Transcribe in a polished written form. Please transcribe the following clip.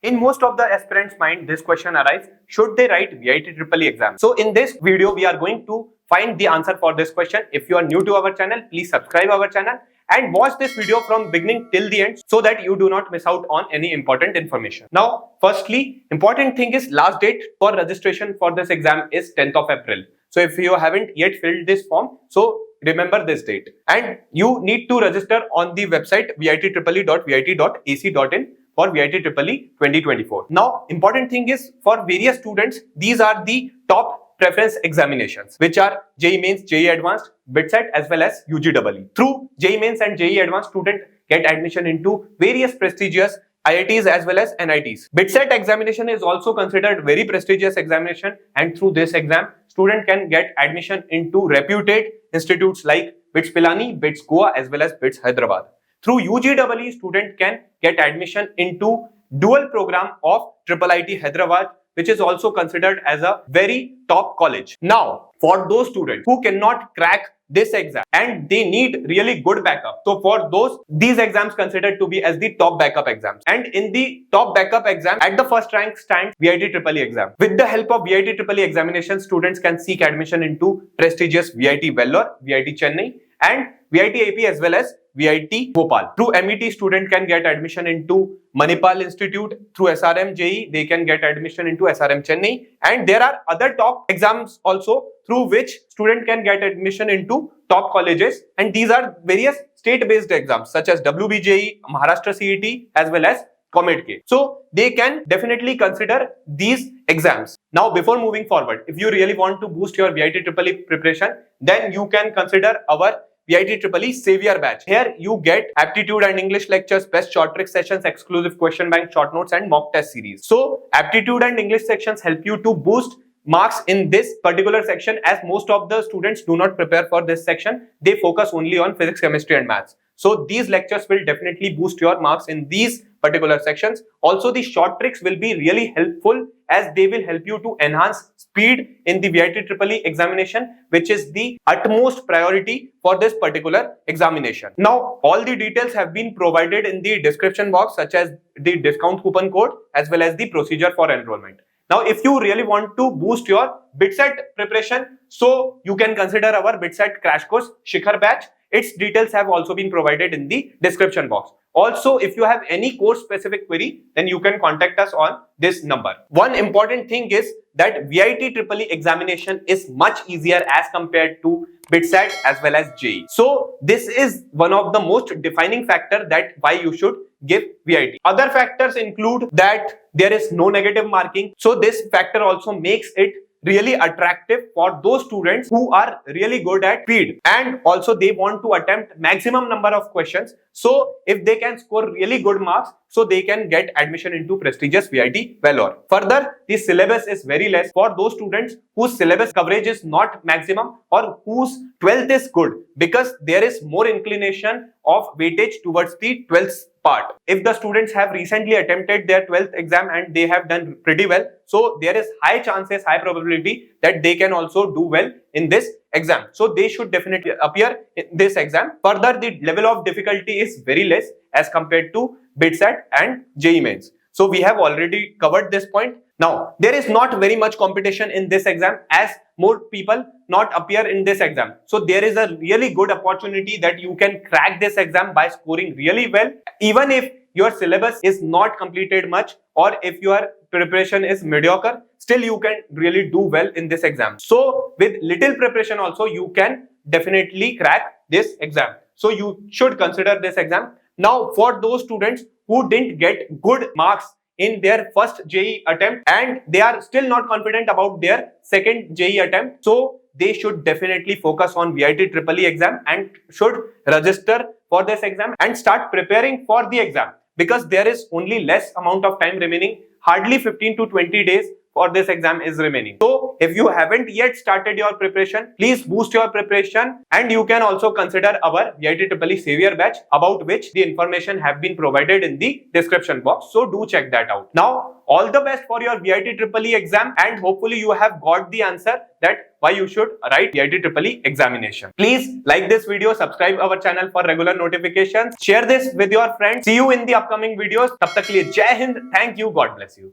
In most of the aspirants' mind, this question arises: should they write VIT EEE exam? So in this video, we are going to find the answer for this question. If you are new to our channel, please subscribe our channel and watch this video from beginning till the end so that you do not miss out on any important information. Now, firstly, important thing is last date for registration for this exam is 10th of April. So if you haven't yet filled this form, so remember this date, and you need to register on the website vitEEE.vit.ac.in for VIT EEE 2024. Now, important thing is for various students, these are the top preference examinations, which are JEE Mains, JEE Advanced, BITSET as well as UGEE. Through JEE Mains and JEE Advanced, student get admission into various prestigious IITs as well as NITs. BITSET examination is also considered very prestigious examination, and through this exam, student can get admission into reputed institutes like BITS Pilani, BITS Goa as well as BITS Hyderabad. Through UGEE, student can get admission into dual program of IIIT Hyderabad, which is also considered as a very top college. Now, for those students who cannot crack this exam and they need really good backup, so for those, these exams considered to be as the top backup exams. And in the top backup exam, at the first rank stands VIT EEE exam. With the help of VIT EEE examination, students can seek admission into prestigious VIT Vellore, VIT Chennai and VIT AP as well as VIT Bhopal. Through MET, student can get admission into Manipal Institute. Through SRM JEE, they can get admission into SRM Chennai. And there are other top exams also through which student can get admission into top colleges. And these are various state-based exams such as WBJEE, Maharashtra CET as well as COMEDK. So they can definitely consider these exams. Now, before moving forward, if you really want to boost your VIT EEE preparation, then you can consider our VIT EEE Savior batch. Here you get aptitude and English lectures, best short trick sessions, exclusive question bank, short notes and mock test series. So aptitude and English sections help you to boost marks in this particular section, as most of the students do not prepare for this section. They focus only on physics, chemistry and maths. So these lectures will definitely boost your marks in these particular sections. Also, the short tricks will be really helpful as they will help you to enhance speed in the VIT EEE examination, which is the utmost priority for this particular examination. Now, all the details have been provided in the description box, such as the discount coupon code as well as the procedure for enrollment. Now, if you really want to boost your BITSET preparation, so you can consider our BITSET crash course Shikhar batch. Its details have also been provided in the description box. Also, if you have any course specific query, then you can contact us on this number. One important thing is that VIT EEE examination is much easier as compared to BITSET as well as JEE. So this is one of the most defining factor that why you should give VIT. Other factors include that there is no negative marking. So this factor also makes it really attractive for those students who are really good at speed, and also they want to attempt maximum number of questions. So if they can score really good marks, so they can get admission into prestigious VIT Vellore. Further, the syllabus is very less for those students whose syllabus coverage is not maximum or whose 12th is good, because there is more inclination of weightage towards the 12th part. If the students have recently attempted their 12th exam and they have done pretty well, so there is high chances, high probability that they can also do well in this exam. So they should definitely appear in this exam. Further, the level of difficulty is very less as compared to BITSET and JEE Mains. So we have already covered this point. Now, there is not very much competition in this exam as more people not appear in this exam. So there is a really good opportunity that you can crack this exam by scoring really well. Even if your syllabus is not completed much, or if your preparation is mediocre, still you can really do well in this exam. So with little preparation also, you can definitely crack this exam. So you should consider this exam. Now, for those students who didn't get good marks in their first JEE attempt and they are still not confident about their second JEE attempt, so they should definitely focus on VIT EEE exam and should register for this exam and start preparing for the exam, because there is only less amount of time remaining, hardly 15 to 20 days for this exam is remaining. So if you haven't yet started your preparation, please boost your preparation, and you can also consider our VIT EEE Savior batch, about which the information have been provided in the description box. So do check that out. Now, all the best for your VIT EEE exam, and hopefully you have got the answer that why you should write VIT EEE examination. Please like this video, subscribe our channel for regular notifications, share this with your friends. See you in the upcoming videos. तब तक के लिए जय Hind, thank you, God bless you.